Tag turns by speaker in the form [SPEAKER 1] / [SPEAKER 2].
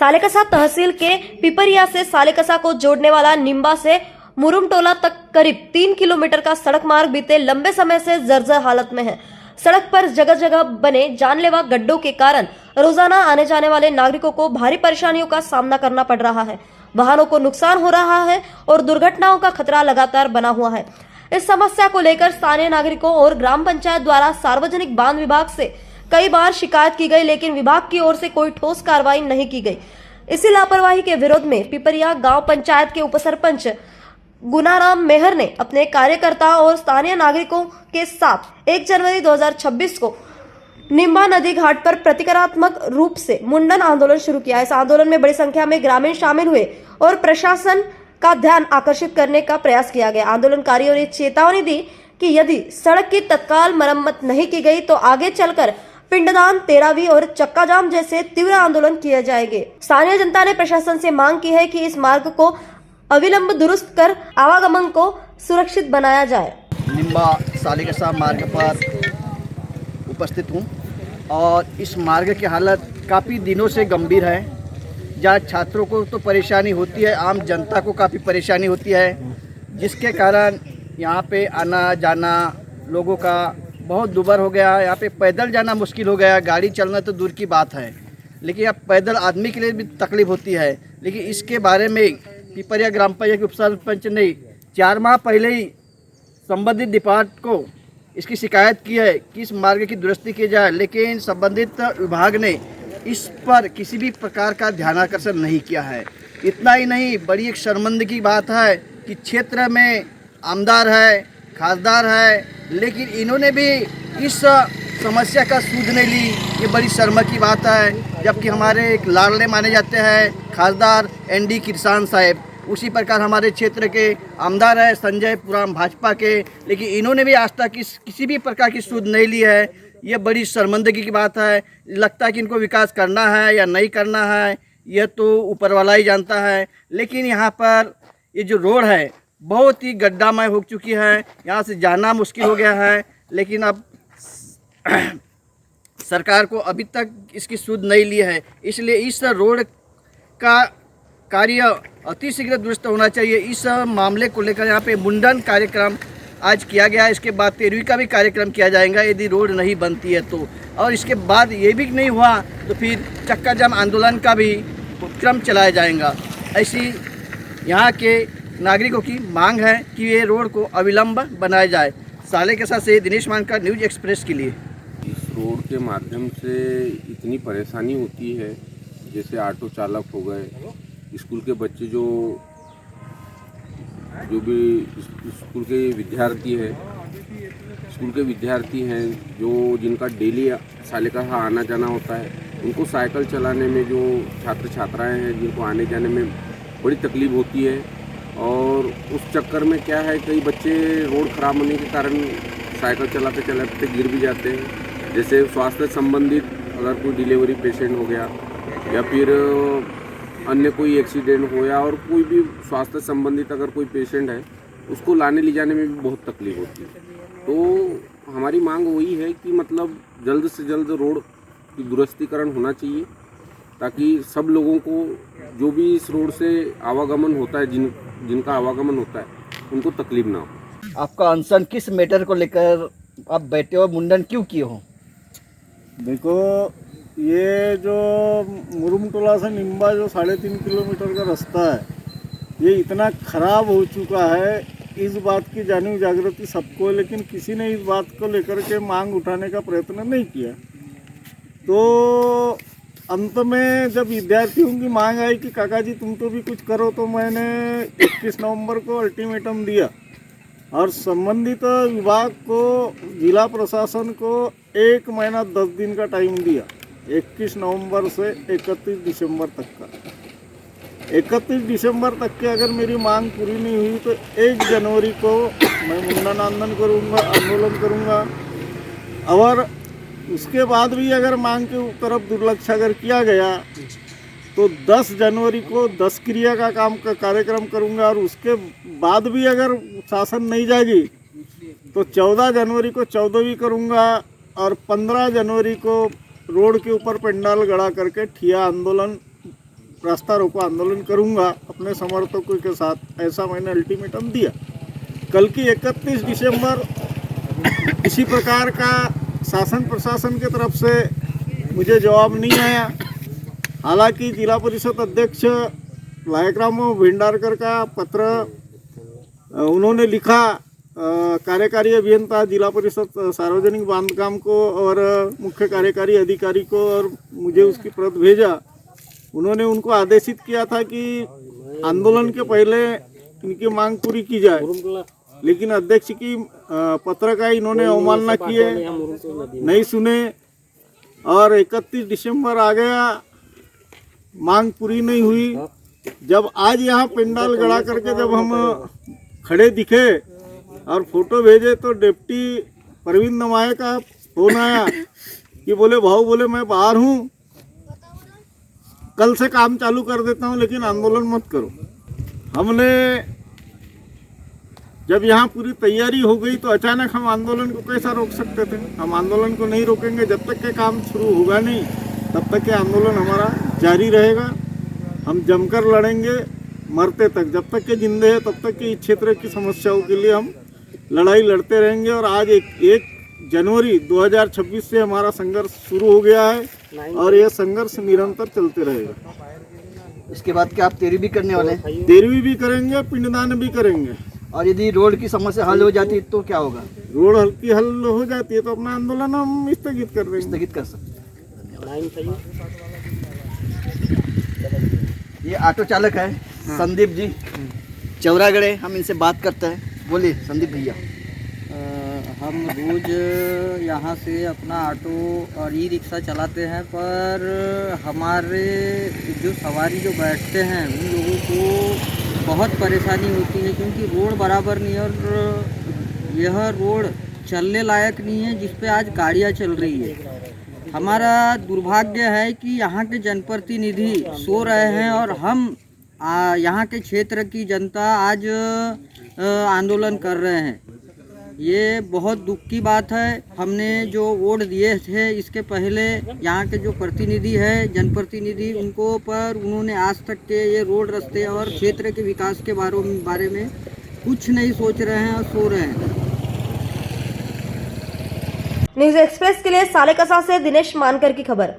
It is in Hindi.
[SPEAKER 1] सालेकसा तहसील के पिपरिया से सालेकसा को जोड़ने वाला निम्बा से मुरुमटोला तक करीब 3 किलोमीटर का सड़क मार्ग बीते लंबे समय से जर्जर हालत में है। सड़क पर जगह जगह बने जानलेवा गड्ढों के कारण रोजाना आने जाने वाले नागरिकों को भारी परेशानियों का सामना करना पड़ रहा है। वाहनों को नुकसान हो रहा है और दुर्घटनाओं का खतरा लगातार बना हुआ है। इस समस्या को लेकर स्थानीय नागरिकों और ग्राम पंचायत द्वारा सार्वजनिक बांध विभाग से कई बार शिकायत की गई, लेकिन विभाग की ओर से कोई ठोस कार्रवाई नहीं की गई। इसी लापरवाही के विरोध में पिपरिया गांव पंचायत के उपसरपंच गुनाराम मेहर ने अपने कार्यकर्ता और स्थानीय नागरिकों के साथ 1 जनवरी 2026 को निम्बा नदी घाट पर प्रतिकारात्मक रूप से मुंडन आंदोलन शुरू किया। इस आंदोलन में बड़ी संख्या में ग्रामीण शामिल हुए और प्रशासन का ध्यान आकर्षित करने का प्रयास किया गया। आंदोलनकारियों ने चेतावनी दी कि यदि सड़क की तत्काल मरम्मत नहीं की गई तो आगे चलकर पिंडदान, तेरावी और चक्का जाम जैसे तीव्र आंदोलन किए जाएंगे। स्थानीय जनता ने प्रशासन से मांग की है कि इस मार्ग को अविलंब दुरुस्त कर आवागमन को सुरक्षित बनाया जाए।
[SPEAKER 2] निम्बा सालेकसा मार्ग पर उपस्थित हूँ और इस मार्ग की हालत काफ़ी दिनों से गंभीर है। जहाँ छात्रों को तो परेशानी होती है, आम जनता को काफ़ी परेशानी होती है, जिसके कारण यहाँ पे आना जाना लोगों का बहुत दुभर हो गया। यहाँ पे पैदल जाना मुश्किल हो गया, गाड़ी चलना तो दूर की बात है, लेकिन अब पैदल आदमी के लिए भी तकलीफ होती है। लेकिन इसके बारे में पिपरिया ग्राम पंचायत के उपसरपंच ने 4 माह पहले ही संबंधित डिपार्टमेंट को इसकी शिकायत की है कि इस मार्ग की दुरुस्ती की जाए, लेकिन संबंधित विभाग ने इस पर किसी भी प्रकार का ध्यानाकर्षण नहीं किया है। इतना ही नहीं, बड़ी एक शर्मिंदगी की बात है कि क्षेत्र में आमदार है, खासदार है, लेकिन इन्होंने भी इस समस्या का सूझ नहीं ली। ये बड़ी शर्म की बात है, जबकि हमारे एक लाडले माने जाते हैं खासदार ND किरसान साहब, उसी प्रकार हमारे क्षेत्र के आमदार है संजय पुराम भाजपा के, लेकिन इन्होंने भी आज तक किसी भी प्रकार की सूझ नहीं ली है। ये बड़ी शर्मिंदगी की बात है। लगता है कि इनको विकास करना है या नहीं करना है, यह तो ऊपर वाला ही जानता है। लेकिन यहाँ पर ये जो रोड है बहुत ही गड्ढामय हो चुकी है, यहाँ से जाना मुश्किल हो गया है। लेकिन अब सरकार को अभी तक इसकी सूझ नहीं ली है, इसलिए इस रोड का कार्य अतिशीघ्र दुरुस्त होना चाहिए। इस मामले को लेकर यहाँ पे मुंडन कार्यक्रम आज किया गया। इसके बाद 13वीं का भी कार्यक्रम किया जाएगा यदि रोड नहीं बनती है तो, और इसके बाद ये भी नहीं हुआ तो फिर चक्का जाम आंदोलन का भी क्रम चलाया जाएगा। ऐसी यहाँ के नागरिकों की मांग है कि ये रोड को अविलंब बनाया जाए। सालेकसा से दिनेश मानकर, न्यूज एक्सप्रेस के लिए।
[SPEAKER 3] इस रोड के माध्यम से इतनी परेशानी होती है, जैसे ऑटो चालक हो गए, स्कूल के बच्चे जो भी स्कूल के विद्यार्थी हैं जो जिनका डेली सालेकसा आना जाना होता है, उनको साइकिल चलाने में, जो छात्र छात्राएं हैं जिनको आने जाने में बड़ी तकलीफ होती है। और उस चक्कर में क्या है, कई बच्चे रोड ख़राब होने के कारण साइकिल चलाते चलाते गिर भी जाते हैं। जैसे स्वास्थ्य संबंधित अगर कोई डिलीवरी पेशेंट हो गया या फिर अन्य कोई एक्सीडेंट हो या और कोई भी स्वास्थ्य संबंधित अगर कोई पेशेंट है, उसको लाने ले जाने में भी बहुत तकलीफ होती है। तो हमारी मांग वही है कि मतलब जल्द से जल्द रोड की दुरुस्तीकरण होना चाहिए, ताकि सब लोगों को जो भी इस रोड से आवागमन होता है, जिनका आवागमन होता है, उनको तकलीफ ना हो।
[SPEAKER 2] आपका अनशन किस मैटर को लेकर आप बैठे हो, मुंडन क्यों किए हो?
[SPEAKER 4] देखो, ये जो मुरुमटोला से निम्बा जो 3.5 किलोमीटर का रास्ता है, ये इतना ख़राब हो चुका है। इस बात की जानी जागृति सबको, लेकिन किसी ने इस बात को लेकर के मांग उठाने का प्रयत्न नहीं किया। तो अंत में जब विद्यार्थियों की मांग आई कि काका जी तुम तो भी कुछ करो, तो मैंने 21 नवंबर को अल्टीमेटम दिया और संबंधित विभाग को, जिला प्रशासन को 1 महीना 10 दिन का टाइम दिया, 21 नवंबर से 31 दिसंबर तक का। 31 दिसंबर तक की अगर मेरी मांग पूरी नहीं हुई तो 1 जनवरी को मैं मुंडन आंदोलन करूँगा। और उसके बाद भी अगर मांग के तरफ दुर्लक्ष अगर किया गया तो 10 जनवरी को 10 क्रिया का कार्यक्रम करूंगा। और उसके बाद भी अगर शासन नहीं जाएगी तो 14 जनवरी को 14वीं करूंगा और 15 जनवरी को रोड के ऊपर पंडाल गड़ा करके ठिया आंदोलन रास्ता रोको आंदोलन करूंगा अपने समर्थकों के साथ, ऐसा मैंने अल्टीमेटम दिया। कल की 31 दिसंबर इसी प्रकार का शासन प्रशासन की तरफ से मुझे जवाब नहीं आया। हालांकि जिला परिषद अध्यक्ष लायकराम भेंडारकर का पत्र उन्होंने लिखा कार्यकारी अभियंता जिला परिषद सार्वजनिक बांधकाम को और मुख्य कार्यकारी अधिकारी को, और मुझे उसकी प्रत भेजा। उन्होंने उनको आदेशित किया था कि आंदोलन के पहले इनकी मांग पूरी की जाए, लेकिन अध्यक्ष की पत्र का इन्होंने अवमानना की है, नहीं सुने और 31 दिसंबर आ गया, मांग पूरी नहीं हुई। जब आज यहाँ पंडाल गड़ा करके जब हम खड़े दिखे और फोटो भेजे तो डिप्टी प्रवीण नमाय का फोन आया कि बोले भाऊ, बोले मैं बाहर हूँ, कल से काम चालू कर देता हूँ, लेकिन आंदोलन मत करो। हमने जब यहाँ पूरी तैयारी हो गई तो अचानक हम आंदोलन को कैसा रोक सकते थे? हम आंदोलन को नहीं रोकेंगे। जब तक के काम शुरू होगा नहीं तब तक के आंदोलन हमारा जारी रहेगा। हम जमकर लड़ेंगे मरते तक, जब तक के जिंदे हैं तब तक के इस क्षेत्र की समस्याओं के लिए हम लड़ाई लड़ते रहेंगे। और आज 1 जनवरी 2026 से हमारा संघर्ष शुरू हो गया है और यह संघर्ष निरंतर चलते रहेगा।
[SPEAKER 2] इसके बाद क्या आप तेरहवीं भी करने वाले हैं?
[SPEAKER 4] 13वीं भी करेंगे, पिंडदान भी करेंगे।
[SPEAKER 2] और यदि रोड की समस्या हल हो जाती तो क्या होगा?
[SPEAKER 4] रोड हल्की हल हो जाती है तो अपना आंदोलन हम स्थगित कर देंगे।
[SPEAKER 2] स्थगित कर सकते हैं। ये ऑटो चालक है संदीप जी, चौरागढ़े। हम इनसे बात करते हैं। बोलिए संदीप भैया।
[SPEAKER 5] हम रोज़ यहाँ से अपना ऑटो और ई रिक्शा चलाते हैं, पर हमारे जो सवारी जो बैठते हैं उन लोगों को बहुत परेशानी होती है, क्योंकि रोड बराबर नहीं है और यह रोड चलने लायक नहीं है जिस पे आज गाड़ियाँ चल रही है। हमारा दुर्भाग्य है कि यहाँ के जनप्रतिनिधि सो रहे हैं और हम यहाँ के क्षेत्र की जनता आज आंदोलन कर रहे हैं। ये बहुत दुख की बात है। हमने जो वोट दिए थे इसके पहले यहाँ के जो प्रतिनिधि है, जनप्रतिनिधि, उनको पर उन्होंने आज तक के ये रोड रास्ते और क्षेत्र के विकास के बारे में कुछ नहीं सोच रहे हैं और सो रहे हैं।
[SPEAKER 1] न्यूज एक्सप्रेस के लिए सालेकसा से दिनेश मानकर की खबर।